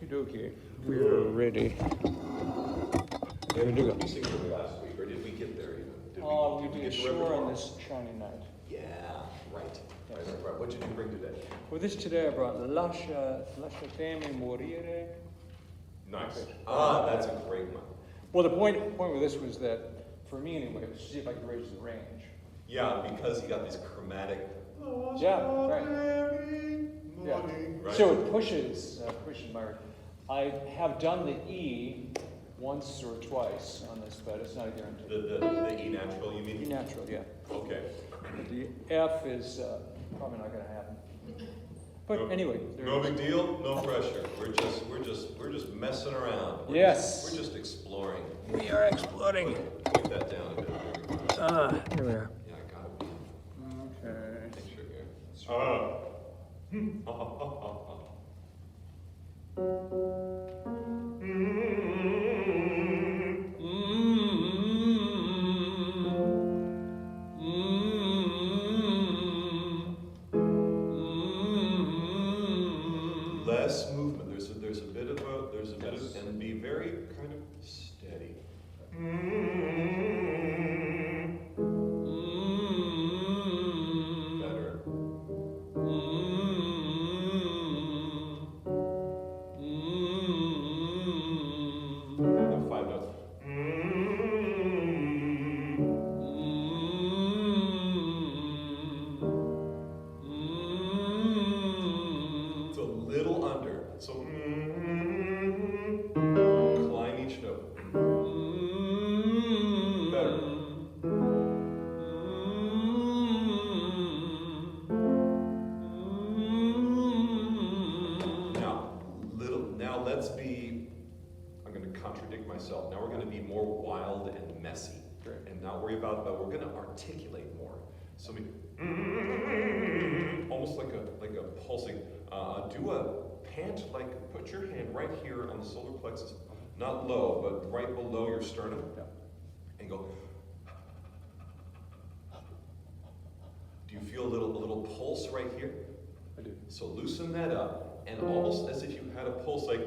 Okey-dokey, we're ready. Ready to go. We sing for last week, or did we get there even? Did We did did get to sure on repertoire? this shiny night. Yeah, right. Yes. Right. What did you bring today? For this today, I brought Lascia Teme Morire. Nice. Ah, that's a great one. Well, the point with this was that, for me anyway, was to see if I could raise the range. Yeah, because you got these chromatic. Yeah, right. Yeah. Right. So it pushes my. I have done the E once or twice on this, but it's not a guarantee. The E natural, you mean? E natural, yeah. Okay. But the F is probably not going to happen. But No- anyway, No big deal, no pressure. We're just messing around. Yes. We're just exploring. we are exploding. Keep that down a bit. Here we are. Yeah, I got it. Okay. Make sure here. Less movement. There's a bit of Yes. and be very kind of steady. Better. Now 5 notes. It's a little under. So climb each note. Better. Now let's be, I'm going to contradict myself. Now we're going to be more wild and messy. Great. And not worry about, but we're going to articulate more. So we, almost like a pulsing. Do a pant, like put your hand right here on the solar plexus, not low, but right below your sternum. Yeah. And go. Do you feel a little pulse right here? I do. So loosen that up, and almost as if you had a pulse, like.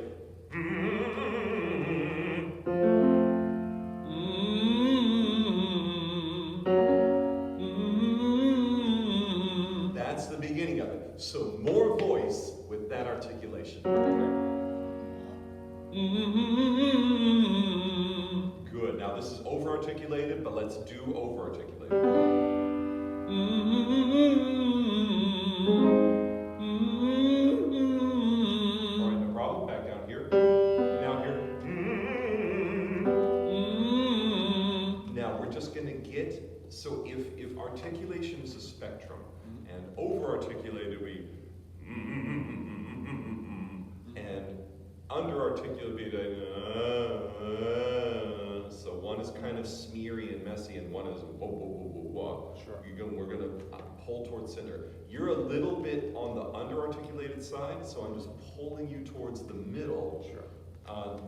That's the beginning of it. So more voice with that articulation. Good. Now this is over-articulated, but let's do over-articulated. All right, no problem. Back down here. Now here. Now we're just going to get, so if articulation is a spectrum, and over-articulated we, and under-articulated, so one is kind of smeary and messy, and one is whoa, whoa, whoa, whoa, whoa. Sure. We're going to pull towards center. You're a little bit on the under-articulated side, so I'm just pulling you towards the middle. Sure.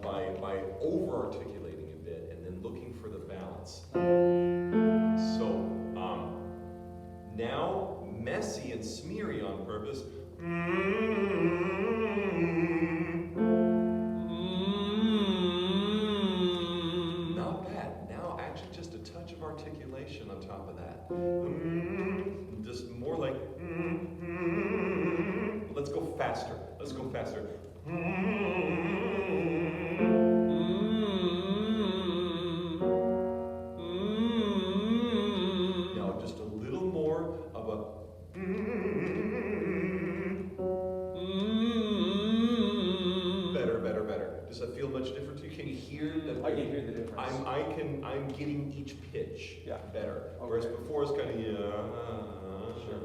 By over-articulating a bit and then looking for the balance. So now messy and smeary on purpose. Not bad. Now actually just a touch of articulation on top of that. Just more like. Let's go faster. Let's go faster. Now just a little more of a. Better. Does that feel much different to you? Can you hear that? I can hear the difference. I'm getting each pitch better. Okay. Whereas before it's kind of Sure.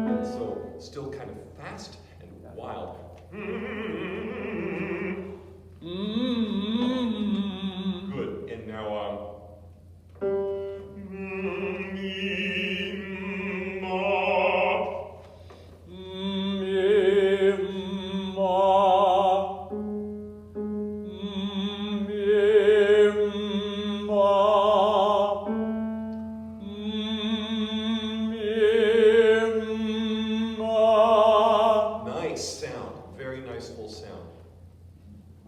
And so still kind of fast and wild. Good. And now nice sound. Very nice full sound.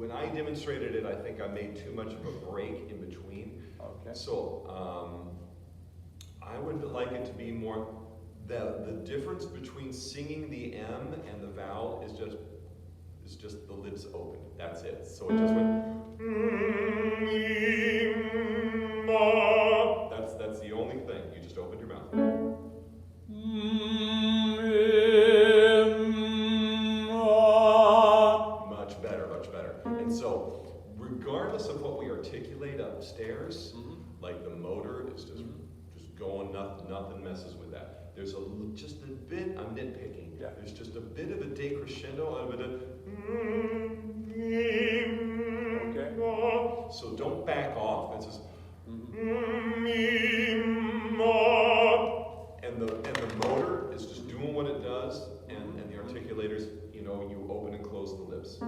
when I demonstrated it, I think I made too much of a break in between. Okay. So I would like it to be more, the difference between singing the M and the vowel is just the lips open. That's it. So it just went. That's the only thing. You just opened your mouth. Much better, much better. And so, regardless of what we articulate upstairs, like the motor is just going, nothing messes with that. There's just a bit, I'm nitpicking. Yeah. There's just a bit of a decrescendo, a bit of. Okay. So don't back off. It's just. And the motor is just doing what it does, and the articulators, you open and close the lips.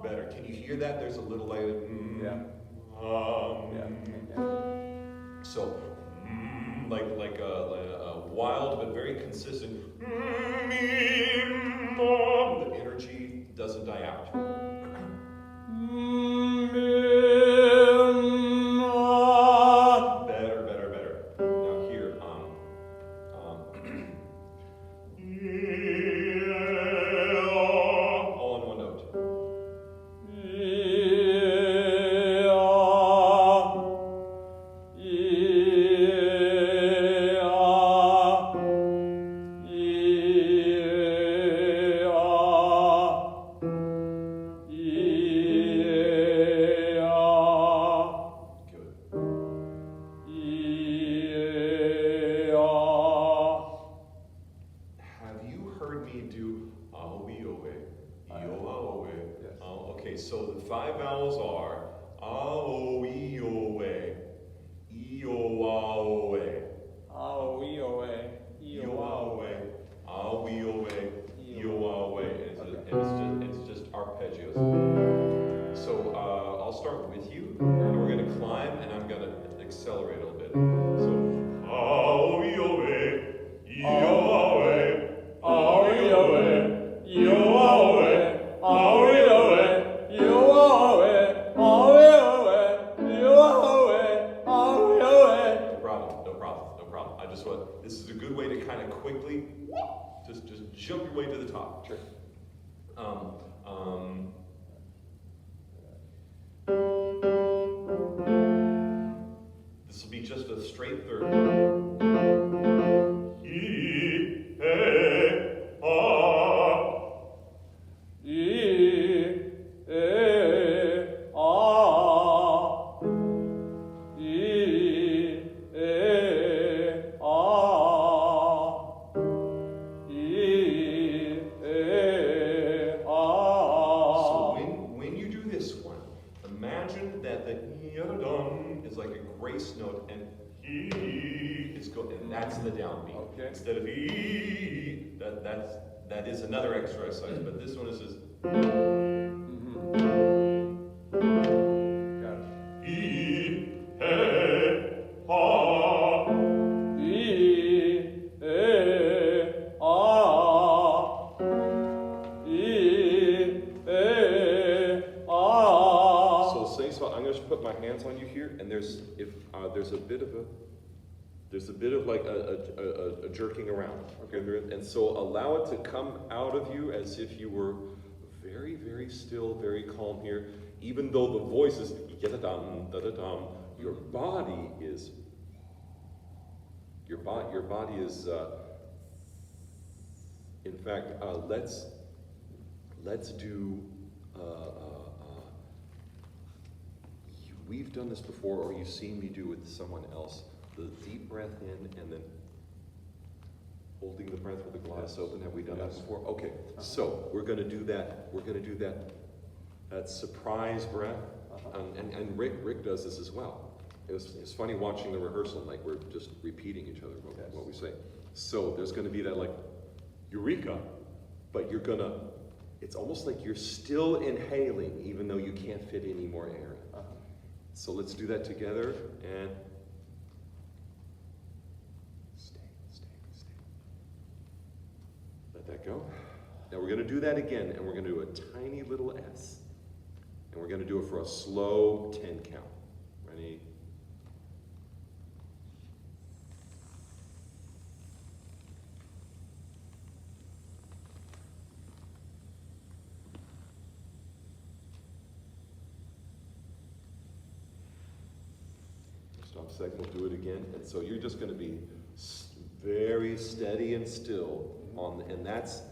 Better. Can you hear that? There's a little like Yeah. So like a wild but very consistent. The energy doesn't die out. Better. Now here, all in one note. Have you heard me do aoe, ioaoe? Yes. Okay, so the 5 vowels are aoe, ioaoe, Aoe, ioaoe, aoe, ioaoe. And it's just arpeggios. So I'll start with you, and we're going to climb, and I'm going to accelerate a little bit. So aoe, ioaoe. No problem. I just want, this is a good way to kind of quickly, just jump your way to the top. Sure. This will be just a straight third. So when you do this one, imagine that the dum is like a grace note, and is and that's the downbeat. Okay. Instead of that is another extra exercise, but this one is just. Got it. So I'm going to put my hands on you here, and there's a bit of like a jerking around. Okay. And so allow it to come out of you as if you were very, very still, very calm here. Even though the voice is da-da-dum, da-da-dum, your body is. In fact, let's do. We've done this before, or you've seen me do with someone else. The deep breath in and then holding the breath with the glottis open. Have we done that before? Okay, so we're going to do that. We're going to do that surprise breath, and Rick does this as well. It's funny watching the rehearsal, like we're just repeating each other what we say. So there's going to be that like eureka, but it's almost like you're still inhaling even though you can't fit any more air. So let's do that together, and stay. Let that go. Now we're going to do that again, and we're going to do a tiny little S. And we're going to do it for a slow 10 count. Ready? Stop a second, we'll do it again. And so you're just going to be very steady and still on, and that's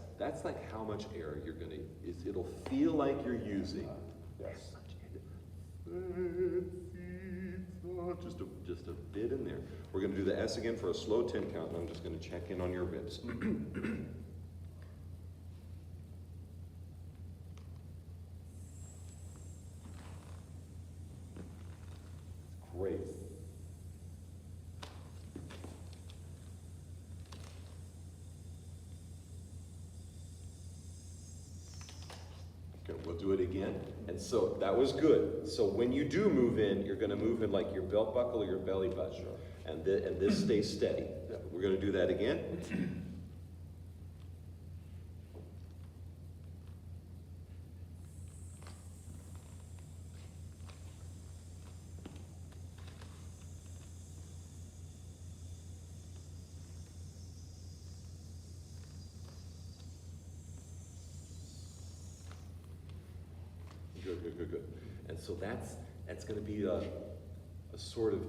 like how much air you're going to, it'll feel like you're using. Yes. Just a bit in there. We're going to do the S again for a slow 10 count, and I'm just going to check in on your ribs. Great. Okay, we'll do it again. And so that was good. So when you do move in, you're going to move in like your belt buckle or your belly button. Sure. And this stays steady. Yeah. We're going to do that again. Good. And so that's going to be a sort of,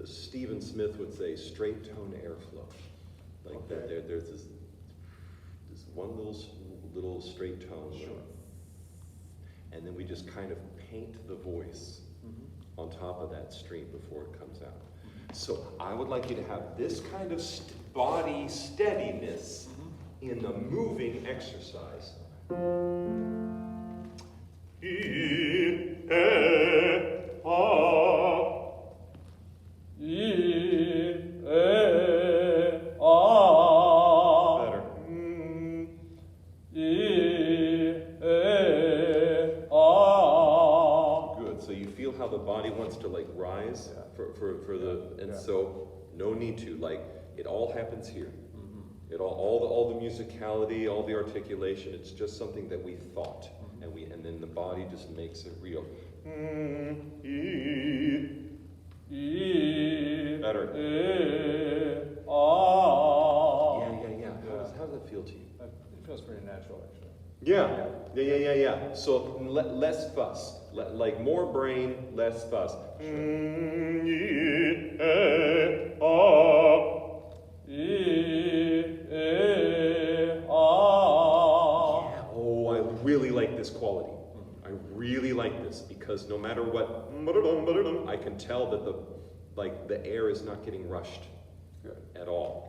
Stephen Smith would say, straight tone airflow. Like Okay. that. There's this one little straight tone. Sure. And then we just kind of paint the voice on top of that stream before it comes out. So I would like you to have this kind of body steadiness in the moving exercise. Better. Good. So you feel how the body wants to like rise for the, and so no need to, like it all happens here. It all the musicality, all the articulation, it's just something that we thought. And then the body just makes it real. Better. Yeah. How does that feel to you? It feels pretty natural, actually. Yeah. So less fuss. Like more brain, less fuss. I really like this quality. I really like this because no matter what, I can tell that the air is not getting rushed at all.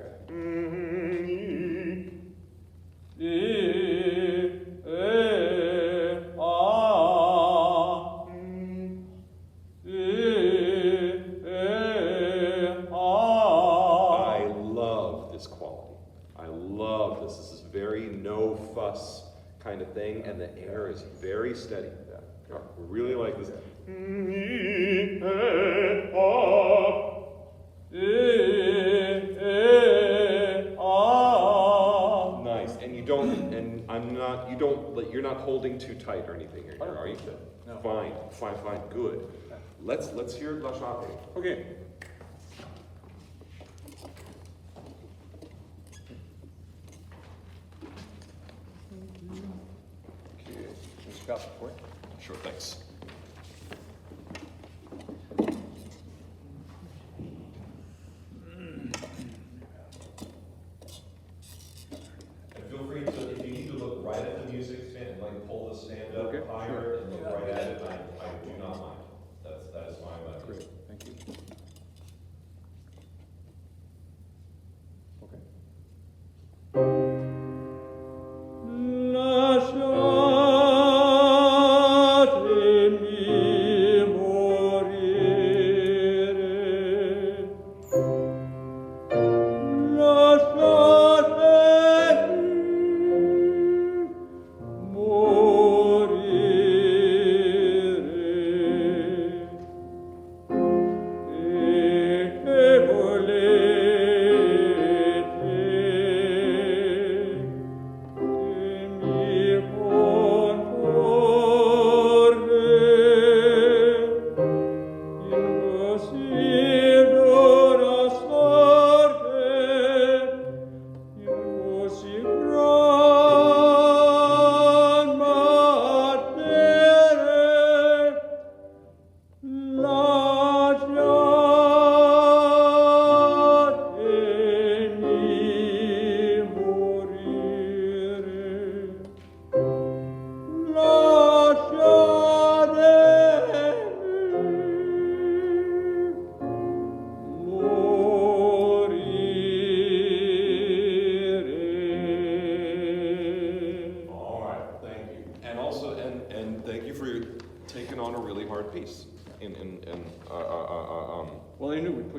I love this quality. I love this. This is very no fuss kind of thing, and the air is very steady. I really like this. Nice. And you're not holding too tight or anything here, are you? No. Fine, good. Let's hear La Chapelle. Okay. Okay, Mr. Coffin, for you. Sure, thanks. And feel free to, if you need to look right at the music stand, like pull the stand up higher and look right at it, I do not mind. That is fine by me. Great, thank you. Okay. La chate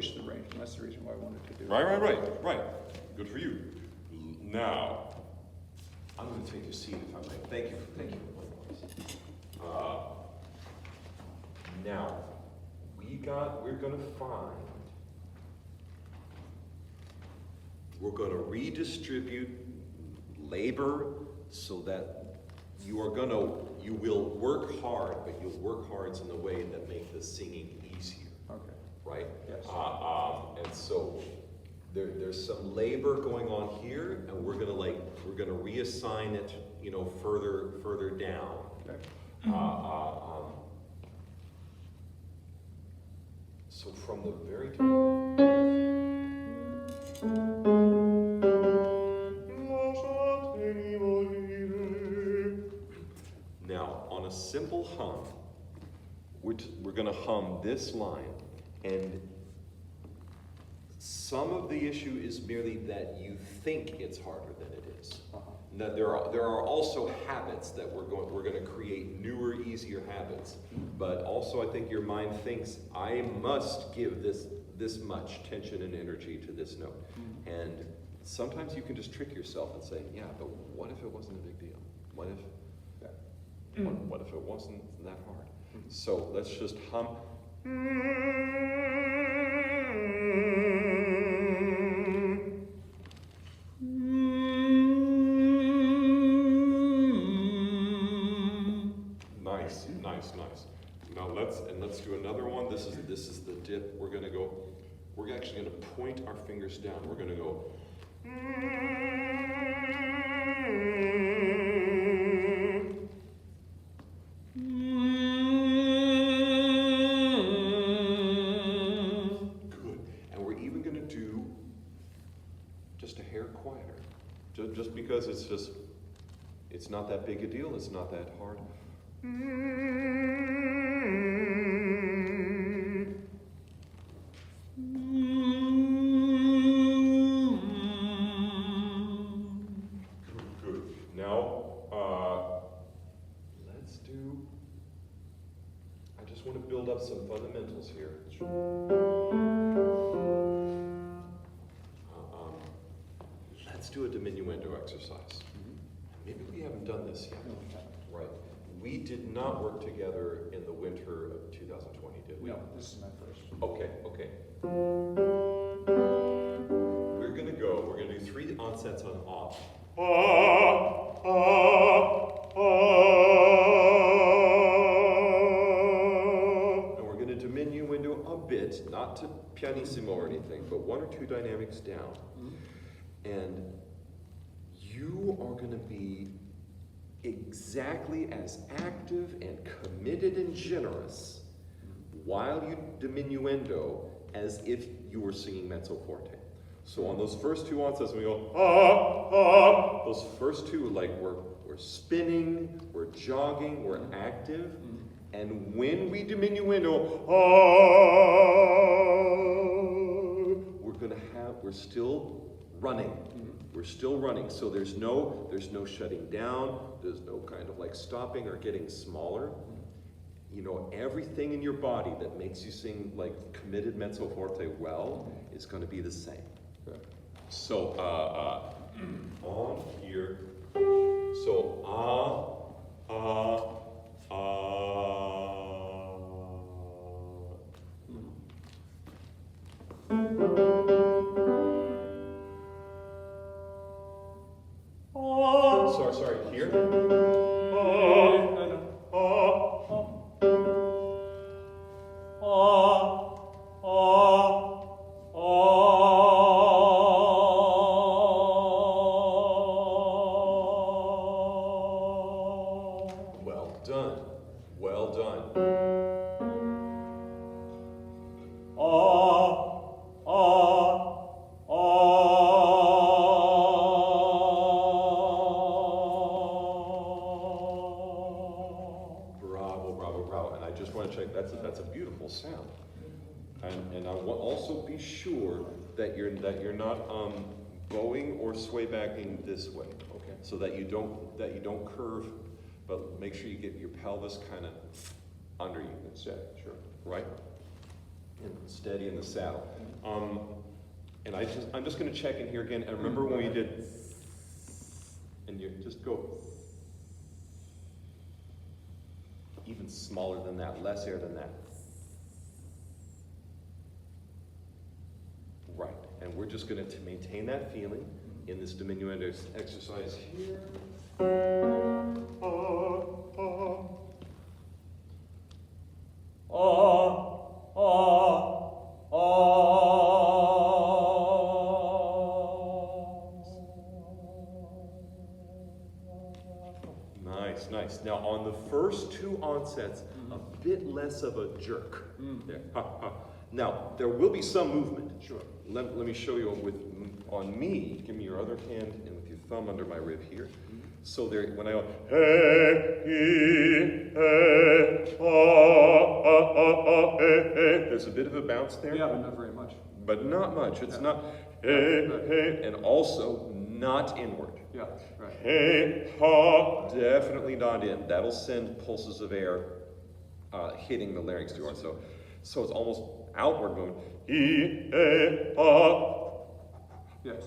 push the range, and that's the reason why I wanted to do it. Right. Good for you. Now, I'm gonna take a seat if I may. Thank you. Now, we're gonna redistribute labor so that you will work hard, but you'll work hard in a way that make the singing easier, Okay, right? yes. And so there's some labor going on here, and we're gonna reassign it, further down. Okay. So from the very top. Now, on a simple hum, we're gonna hum this line, and some of the issue is merely that you think it's harder than it is. Now, there are also habits that we're going to create newer, easier habits. But also, I think your mind thinks I must give this much tension and energy to this note. And sometimes you can just trick yourself and say, yeah, but what if it wasn't a big deal? What if it wasn't that hard? So let's just hum. Nice. Now let's do another one. This is the dip. We're actually gonna point our fingers down. We're gonna go. Good. And we're even gonna do just a hair quieter. Just because it's not that big a deal, it's not that hard. Good. Now, I just want to build up some fundamentals here. Let's do a diminuendo exercise. Maybe we haven't done this yet. No, we haven't. Right. We did not work together in the winter of 2020, did we? No, this is my first. Okay. We're gonna do 3 onsets on off. And we're gonna diminuendo a bit, not to pianissimo or anything, but 1 or 2 dynamics down. And you are gonna be exactly as active and committed and generous while you diminuendo as if you were singing mezzo forte. So on those first 2 onsets, we go, those first 2, like we're spinning, we're jogging, we're active. And when we diminuendo, we're still running. We're still running, so there's no shutting down, there's no kind of like stopping or getting smaller. Everything in your body that makes you sing like committed mezzo forte well is going to be the same. So on here, so sorry, here. Well done. Bravo. And I just want to check, that's a beautiful sound. And I want also be sure that you're not going or sway backing this way. Okay. So that you don't curve, but make sure you get your pelvis kind of under you. That's it, sure. Right? and steady in the saddle. And I'm just gonna check in here again, and remember when we did, and you just go even smaller than that, less air than that. Right, and we're just gonna maintain that feeling in this diminuendo exercise here. Nice, nice. Now on the first two onsets, a bit less of a jerk. There. Now, there will be some movement. Sure. Let me show you on me. Give me your other hand and with your thumb under my rib here. So there, when I go, there's a bit of a bounce there. Yeah, but not very much. But not much. It's not, and also not inward. Yeah, right. Definitely not in. That'll send pulses of air hitting the larynx too hard. So it's almost outward movement. Yes.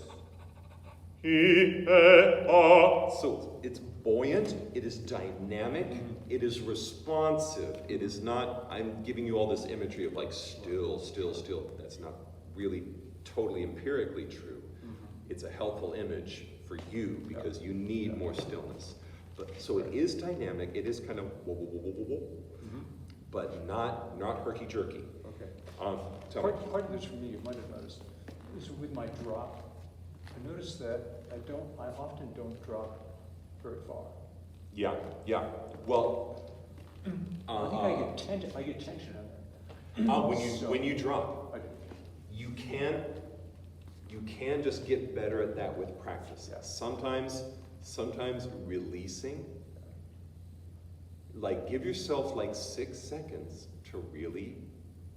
So it's buoyant, it is dynamic, it is responsive. It is not, I'm giving you all this imagery of like still, still, still. That's not really totally empirically true. It's a helpful image for you because you need more stillness. But so it is dynamic, it is kind of whoa, whoa, whoa, whoa, whoa, but not herky-jerky. Okay. Tell me. Part of this for me, you might have noticed, is with my drop. I noticed that I often don't drop very far. Yeah. Well, I think I get tension on there. when you drop, I do. you can just get better at that with practice. Yeah. Sometimes releasing, like give yourself like 6 seconds to really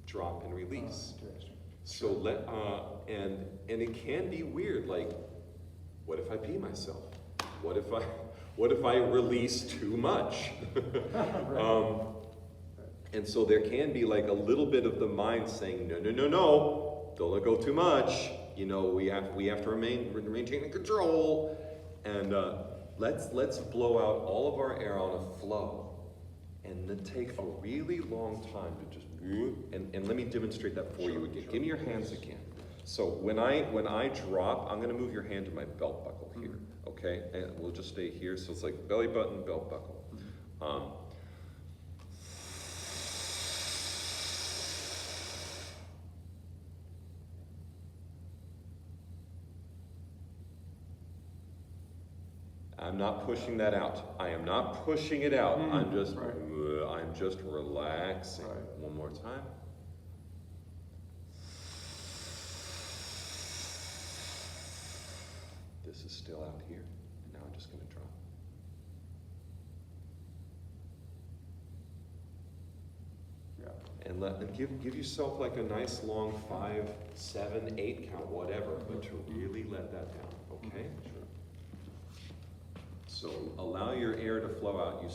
drop and release. Interesting. So and it can be weird, like, what if I pee myself? What if I release too much? And so there can be like a little bit of the mind saying, no, don't let go too much. You know, we have to maintain the control. And let's blow out all of our air on a flow. And then take a really long time to just, and let me demonstrate that for you again. Give me your hands again. So when I drop, I'm gonna move your hand to my belt buckle here, okay? And we'll just stay here, so it's like belly button, belt buckle. I'm not pushing that out. I am not pushing it out. I'm just relaxing. Right. One more time. This is still out here. And now I'm just going to drop. Yeah. And give yourself like a nice long 5, 7, 8 count, whatever, but to really let that down. Okay? Sure. So allow your air to flow out. You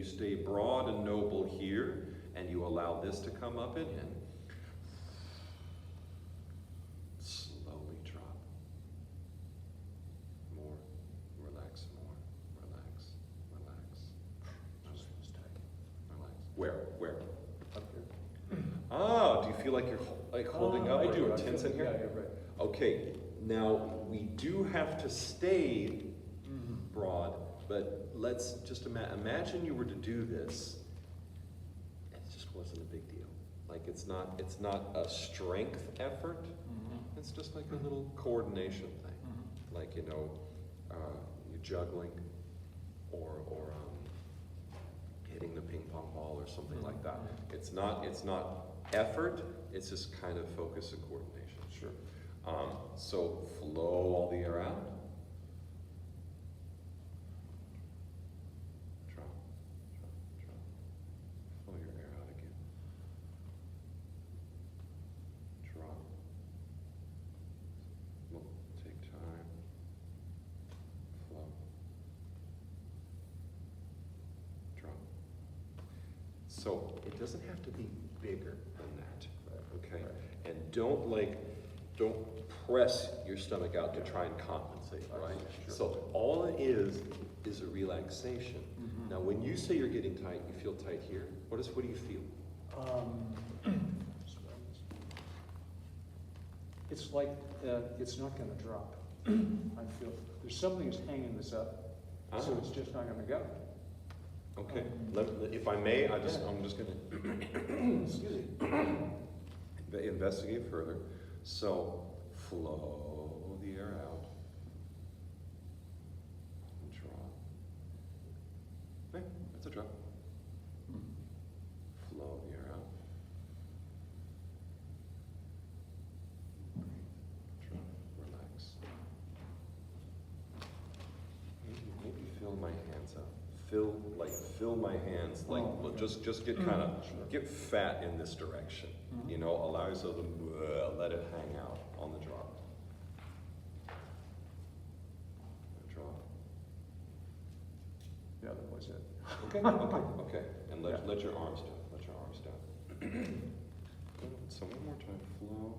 stay broad and noble here, and you allow this to come up and in. Slowly drop. More. Relax more. Relax. Just feels tight. Relax. Where? Up here. Ah, do you feel like you're like holding up I or do. you're tense in here? Yeah, you're right. Okay, now we do have to stay broad, but let's just imagine you were to do this. It just wasn't a big deal. Like it's not a strength effort. It's just like a little coordination thing. Like you're juggling or hitting the ping pong ball or something like that. It's not effort. It's just kind of focus and coordination. Sure. So flow all the air out. Drop. Flow your air out again. Drop. We'll take time. Flow. Drop. So it doesn't have to be bigger than that. Okay. okay? Right. And don't press your stomach out to try and compensate, right? Sure. So all it is a relaxation. Mhm. Now, when you say you're getting tight, you feel tight here, what do you feel? It's like, it's not gonna drop. I feel, there's something that's hanging this up, so Ah. it's just not gonna go. Okay, if I may, I'm just gonna Excuse me. investigate further. So, flow the air out. And drop. Okay, that's a drop. Flow the air out. Drop, relax. Maybe fill my hands up. Fill my hands, like, Oh, okay. just get kind of, Sure. get fat in this direction. Mhm. You know, allow yourself to let it hang out on the drop. Drop. Yeah, that was it. Okay, okay. And let your arms down, let your arms down. So one more time, flow.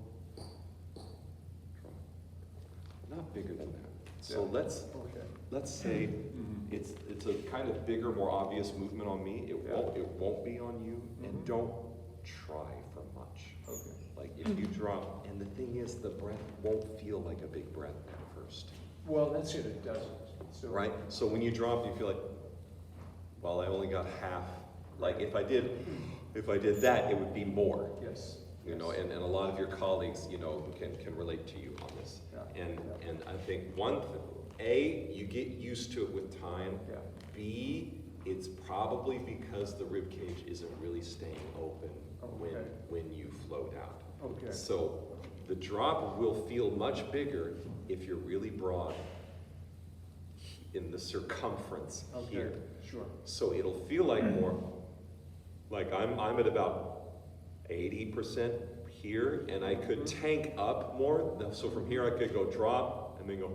Drop. Not bigger than that. So Yeah. Okay. let's say Mhm. it's a kind of bigger, more obvious movement on me. It won't be on you, and Mhm. don't try for much. Okay. Like if you drop, and the thing is, the breath won't feel like a big breath at first, Well, that's it doesn't. So, right? So when you drop, you feel like, well, I only got half. Like if I did that, it would be more. Yes. You know, yes. and a lot of your colleagues, you know, can relate to you on this. Yeah. And I think A, you get used to it with time. Yeah. B, it's probably because the rib cage isn't really staying open Okay. when you float out. Okay. So the drop will feel much bigger if you're really broad in the circumference Okay. here. Sure. So it'll feel like more, like I'm at about 80% here, and I could tank up more. So from here I could go drop and then go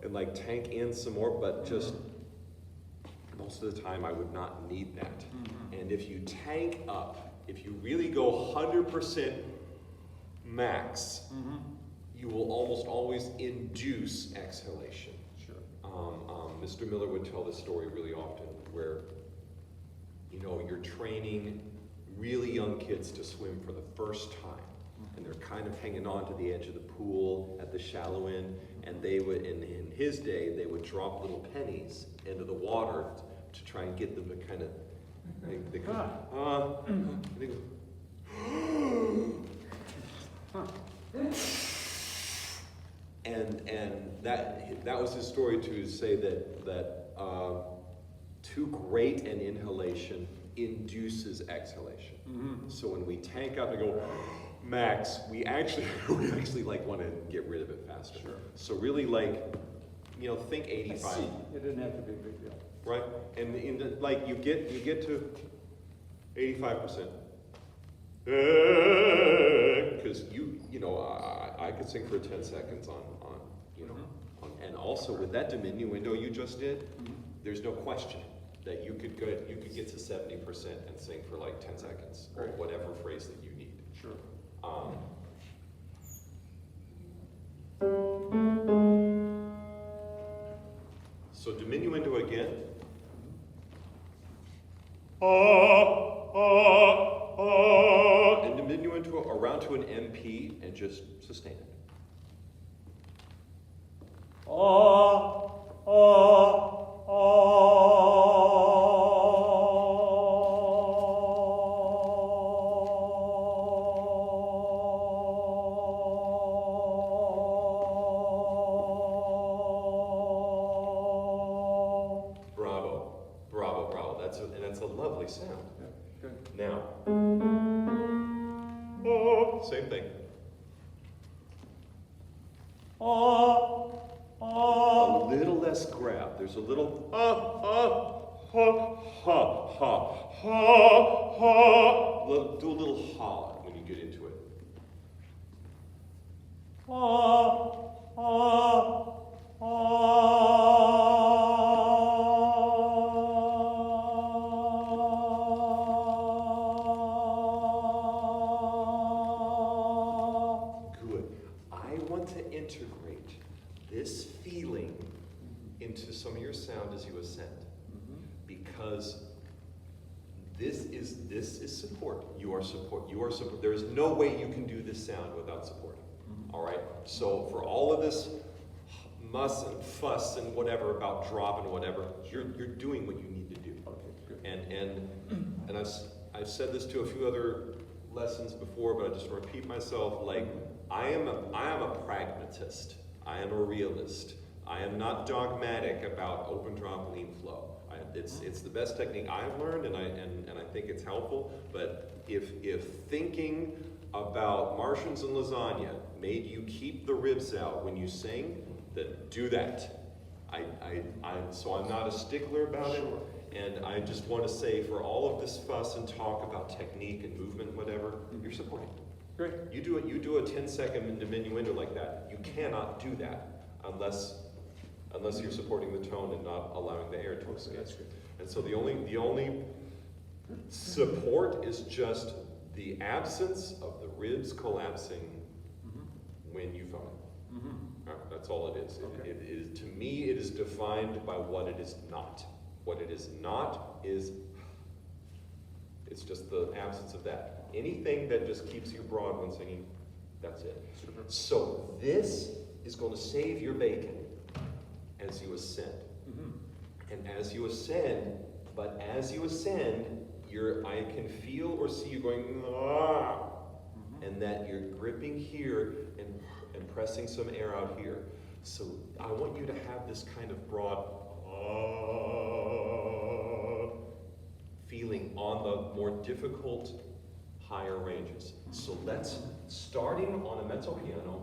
and like tank in some more, but just most of the time I would not need that. Mhm. And if you tank up, if you really go 100% max, Mm-hmm. you will almost always induce exhalation. Sure. Mr. Miller would tell this story really often where, you know, you're training really young kids to swim for the first time. And they're kind of hanging on to the edge of the pool at the shallow end. And they would, in his day, they would drop little pennies into the water to try and get them to kind of, they go, and they go, and that was his story to say that too great an inhalation induces exhalation. Mm-hmm. So when we tank up and go max, we actually like want to get rid of it faster. Sure. So really like, you know, think 85, It didn't have to be a big deal. right? And like you get to 85%. Because you know, I could sing for 10 seconds on you know, and also with that diminuendo you just did, there's no question that you could get to 70% and sing for like 10 seconds or Right. whatever phrase that you need. Sure. So diminuendo again. And diminuendo around to an MP and just sustain it. Bravo, bravo, bravo. That's a lovely sound. Yeah. Good. Now, same thing. A little less grab. There's a little do a little ha when you get into it. this feeling into some of your sound as you ascend. Because this is support. You are support. You are support. There is no way you can do this sound without support. All right? So for all of this muss and fuss and whatever about drop and whatever, you're doing what you need to do. Okay, good. And I've said this to a few other lessons before, but I just repeat myself. Like, I am a pragmatist. I am a realist. I am not dogmatic about open drop lean flow. It's the best technique I've learned, and I think it's helpful. But if thinking about Martians and lasagna made you keep the ribs out when you sing, then do that. So I'm not a stickler about it. And I just want to say, for all of this fuss and talk about technique and movement, whatever, you're supporting. Great. You do a 10-second diminuendo like that. You cannot do that unless you're supporting the tone and not allowing the air to escape. That's good. And so the only support is just the absence of the ribs collapsing when you phone it. That's all it is. Okay. It is. To me, it is defined by what it is not. What it is not is, it's just the absence of that. Anything that just keeps you broad when singing, that's it. Super. So this is going to save your bacon as you ascend. And as you ascend, I can feel or see you going, ah, and that you're gripping here and pressing some air out here. So I want you to have this kind of broad feeling on the more difficult higher ranges. So let's, starting on a mezzo piano,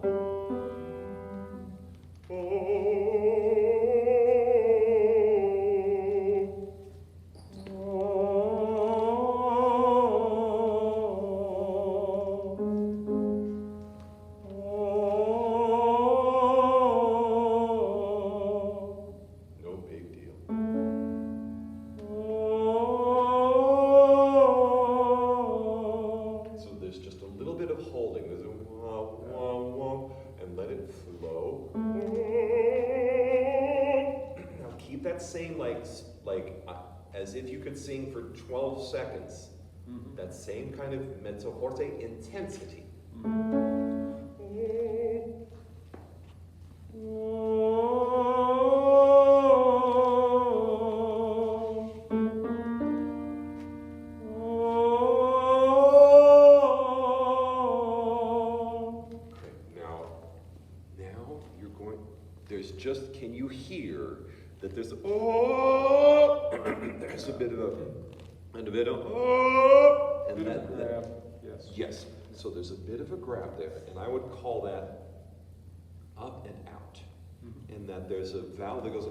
as if you could sing for 12 seconds. That same kind of mezzo forte intensity. Now you're going, there's just, can you hear that there's there's a bit of and that grab. Yes. yes. So there's a bit of a grab there, and I would call that up and out. And that there's a vowel that goes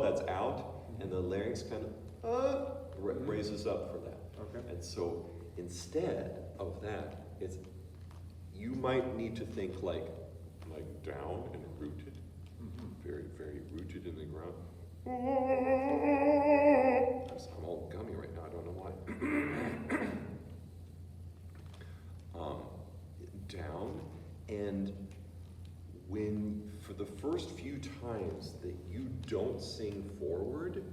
that's out, and the larynx kind of raises up for that. Okay. And so instead of that, you might need to think like down and rooted. Very, very rooted in the ground. I'm all gummy right now, I don't know why. Down, and when, for the first few times that you don't sing forward,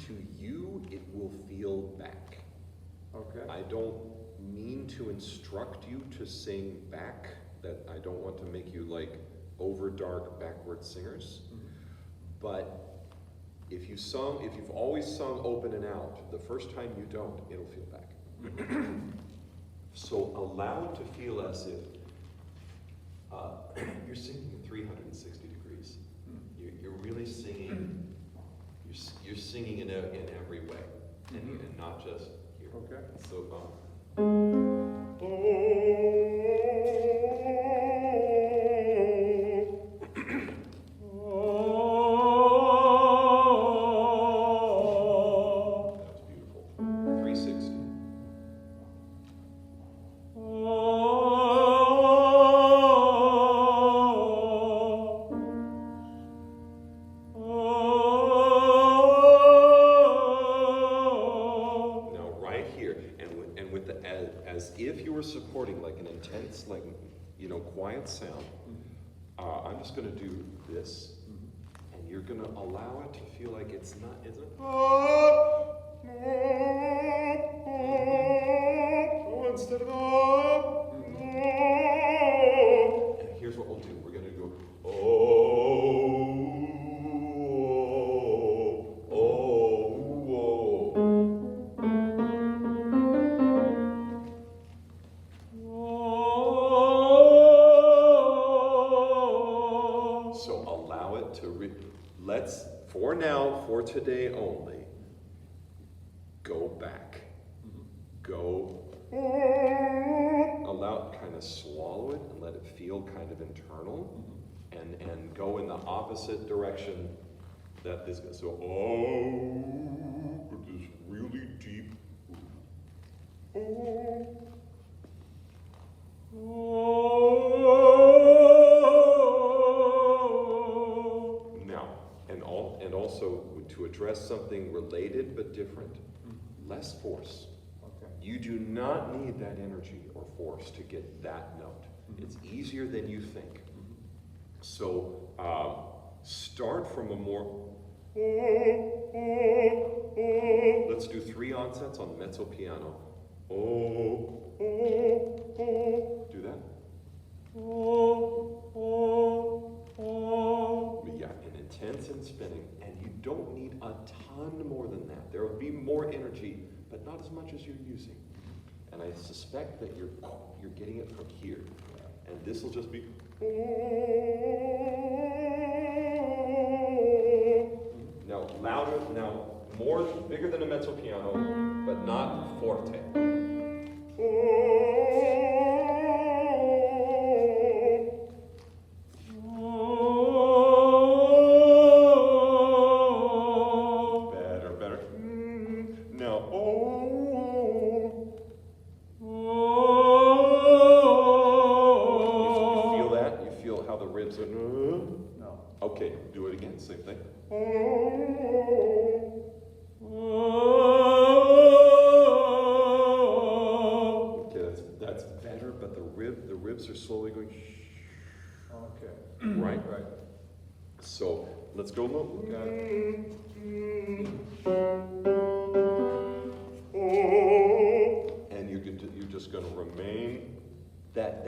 to you, it will feel back. Okay. I don't mean to instruct you to sing back, that I don't want to make you like over dark backward singers, but if you've always sung open and out, the first time you don't, it'll feel back. So allow it to feel as if you're singing 360 degrees. You're really singing, you're singing in every way, and not just here. Okay. So, that's beautiful. 360. Now, right here, and with the as if you were supporting like an intense, quiet sound. just gonna do this, and you're gonna allow it to feel like it's not, it's a, instead of and here's what we'll do. We're gonna go, So allow it to, let's, for now, for today only, go back. Go, allow it, kind of swallow it and let it feel kind of internal, and go in the opposite direction that this goes. So, with this really deep, Now, and also to address something related but different, less force. Okay. You do not need that energy or force to get that note. It's easier than you think. So start from a more, let's do 3 onsets on mezzo piano. Do that. Yeah, and intense and spinning, and you don't need a ton more than that. There will be more energy, but not as much as you're using. And I suspect that you're getting it from here. And this will just be. Now louder, now more, bigger than a mezzo piano, but not forte. Better. Now, you feel that? You feel how the ribs are? No. Okay, do it again, same thing. Okay, that's better, but the ribs are slowly going. Okay. Right? Right. So let's go low. Got it. And you're just going to remain that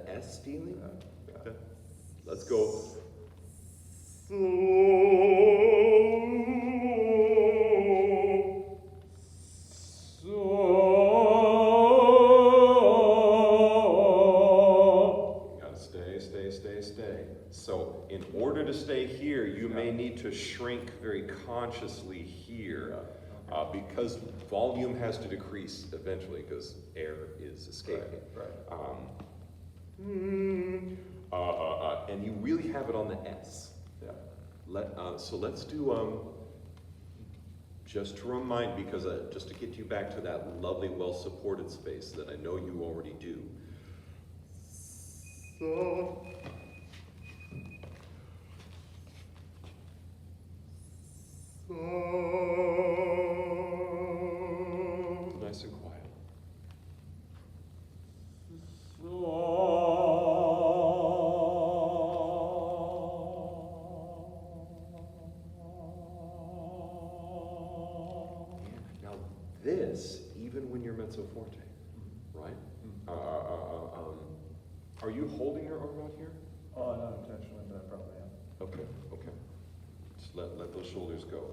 S feeling. Yeah. Let's go. You gotta stay. So in order to stay here, you may need to shrink very consciously here. Because volume has to decrease eventually because air is escaping. Right. And you really have it on the S. Yeah. So let's do, just to remind, because just to get you back to that lovely, well-supported space that I know you already do. So. Nice and quiet. Now this, even when you're mezzo forte, right? Are you holding your arm out here? Oh, not intentionally, but I probably am. Okay. Just let those shoulders go.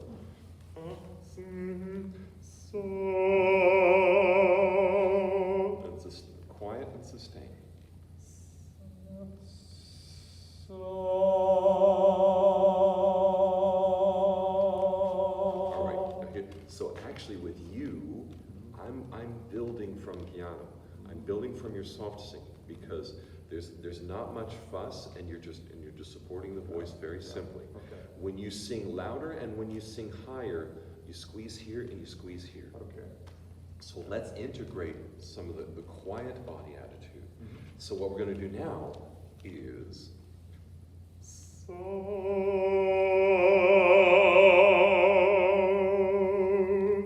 And just quiet and sustain. All right. Okay. So actually, with you, I'm building from piano. I'm building from your soft singing because there's not much fuss, and you're just supporting the voice very simply. Okay. When you sing louder and when you sing higher, you squeeze here and you squeeze here. Okay. So let's integrate some of the quiet body attitude. So what we're going to do now is.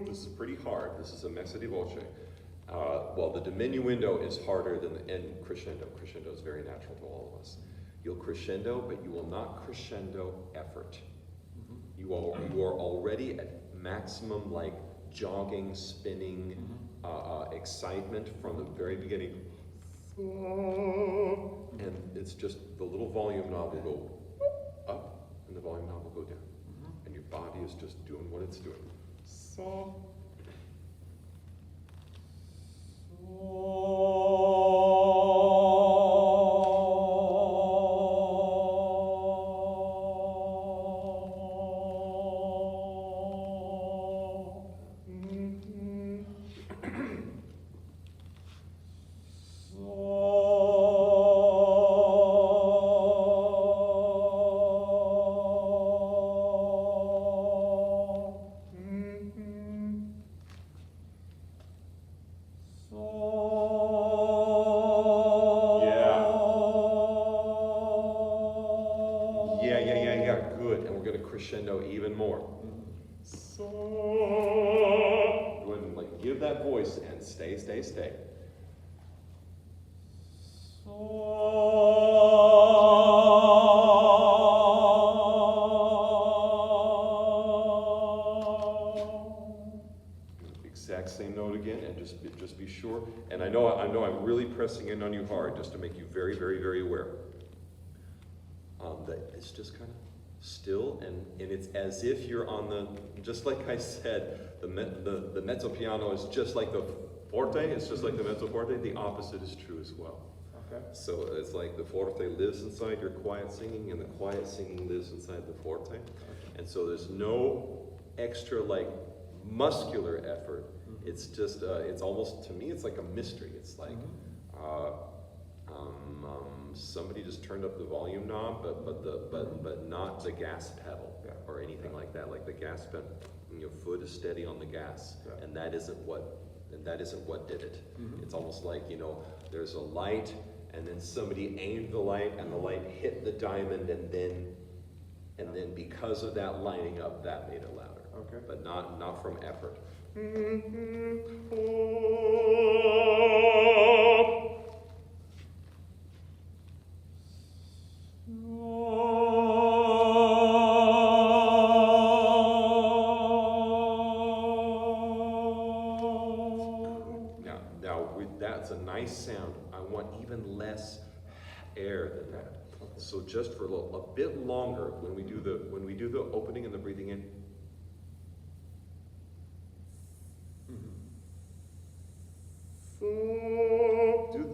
This is pretty hard. This is a messa di voce. Well, the diminuendo is harder than the end crescendo. Crescendo is very natural to all of us. You'll crescendo, but you will not crescendo effort. You are already at maximum like jogging, spinning, excitement from the very beginning. And it's just the little volume knob will go up and the volume knob will go down. And your body is just doing what it's doing. So. Crescendo even more. So, go ahead and like give that voice and stay. Exact same note again, and just be sure. And I know I'm really pressing in on you hard, just to make you very, very, very aware. That it's just kind of still, and it's as if you're on the, just like I said, the mezzo piano is just like the forte, it's just like the mezzo forte, the opposite is true as well. Okay. So it's like the forte lives inside your quiet singing, and the quiet singing lives inside the forte. Okay. And so there's no extra like muscular effort. It's just, it's almost, to me, it's like a mystery. It's like, somebody just turned up the volume knob, but not the gas pedal or anything like that. Like the gas pedal, your foot is steady on the gas, and that isn't what did it. It's almost like, you know, there's a light, and then somebody aimed the light, and the light hit the diamond, and then because of that lining up, that made it louder. Okay. But not from effort. That's a nice sound. I want even less air than that. So just for a bit longer, when we do the opening and the breathing in.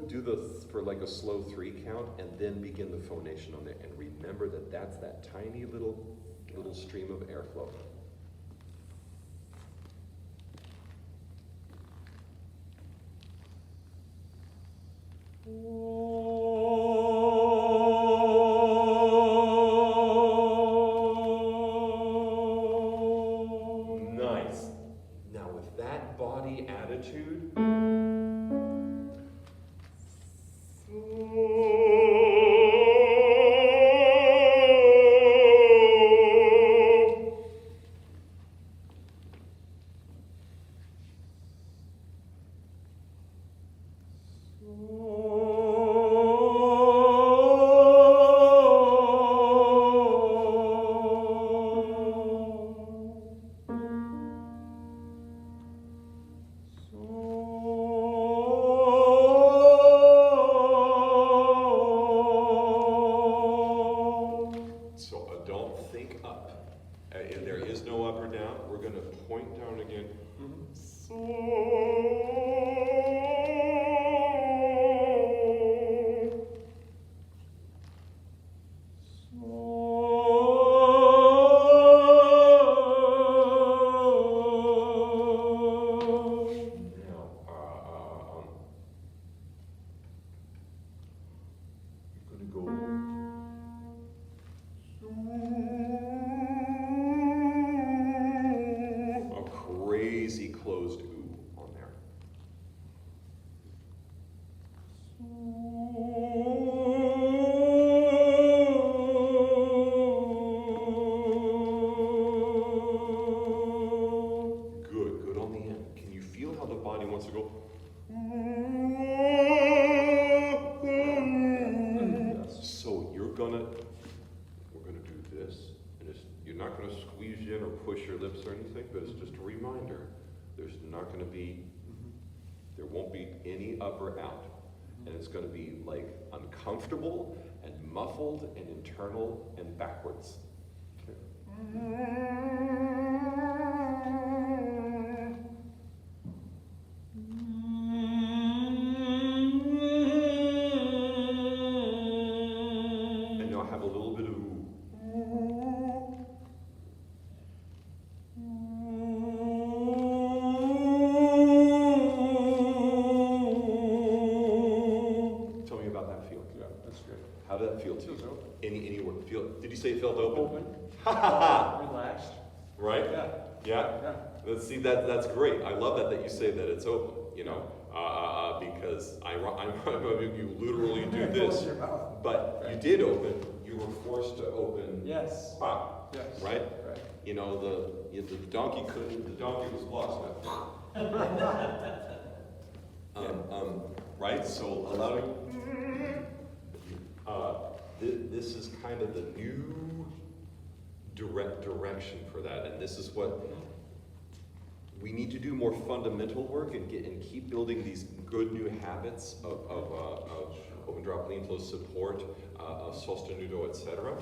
Do the for like a slow 3 count, and then begin the phonation on there. And remember that that's that tiny little stream of airflow. Nice. Now with that body attitude, closed ooh on there. we're gonna do this, and you're not gonna squeeze in or push your lips or anything, but it's just a reminder. There's not gonna be, there won't be any up or out. And it's gonna be like uncomfortable and muffled and internal and backwards. And now have a little bit of ooh. Tell me about that feeling. Yeah, that's good. How did that feel to Feels you? open. Any word feel? Did you say it felt open? Open. Ha ha ha! Relaxed. Right? Yeah. Yeah. Yeah. Let's see, that's great. I love that you say that it's open. You know, because I'm you literally do this, Close your mouth. but you did open. You were forced to open. Yes. Pop. Yes. Right? Right. You know, the donkey couldn't. The donkey was lost. Right? So allowing. This is kind of the new direction for that, and this is what we need to do more fundamental work and keep building these good new habits of open drop, lean flow support, of sostenuto, etc.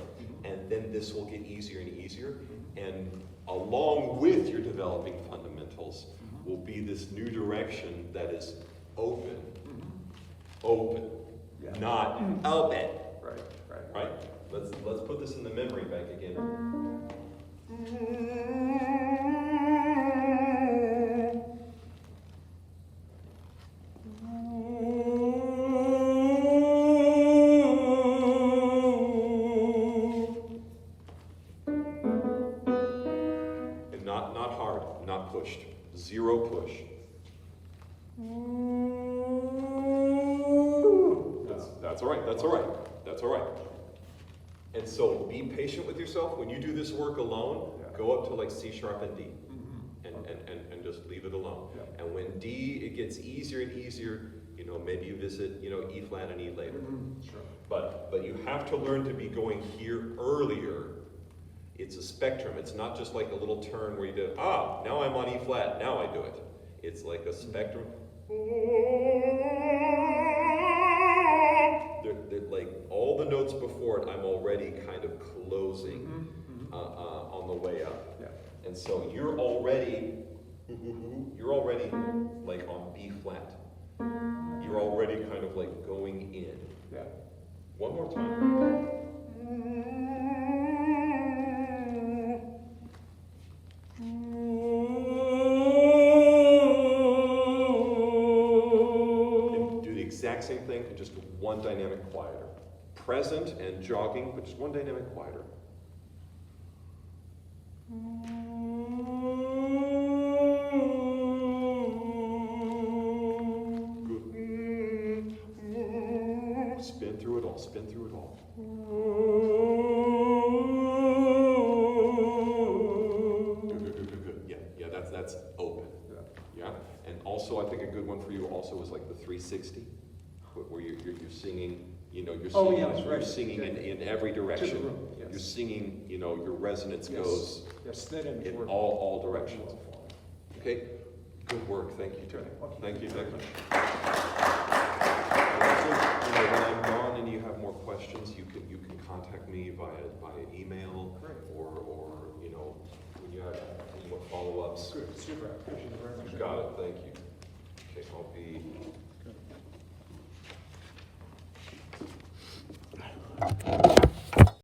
And then this will get easier and easier. And along with your developing fundamentals will be this new direction that is open, Yeah. not open. Right, right. Right? Let's put this in the memory bank again. And not hard, not pushed. Zero push. That's all right, that's all right, that's all right. And so be patient with yourself. When you do this work alone, go up to like C sharp and D. And just leave it alone. Yeah. And when D, it gets easier and easier, you know, maybe you visit, you know, E flat and E later. Sure. But you have to learn to be going here earlier. It's a spectrum. It's not just like a little turn where you do, now I'm on E flat, now I do it. It's like a spectrum. They're like all the notes before it, I'm already kind of closing on the way up. Yeah. And so you're already like on B flat. You're already kind of like going in. Yeah. One more time. And do the exact same thing, just one dynamic quieter. Present and jogging, but just one dynamic quieter. Good. Spin through it all, spin through it all. Good. Yeah, that's open. Yeah, and also I think a good one for you also is like the 360, where you're singing, you know, you're Oh, singing, yeah, that's you're right. singing Yeah. in every To the direction. room, yes. You're singing, you know, your resonance Yes. goes Yes, that didn't in work. all directions. Okay, good work, thank you. Okay. Thank you, thank you. You know, when I'm gone and you have more questions, you can contact me via email. Great. Or you know, when you have any more follow-ups. Good, super, appreciate it very much. You got it, thank you. Okay, I'll be.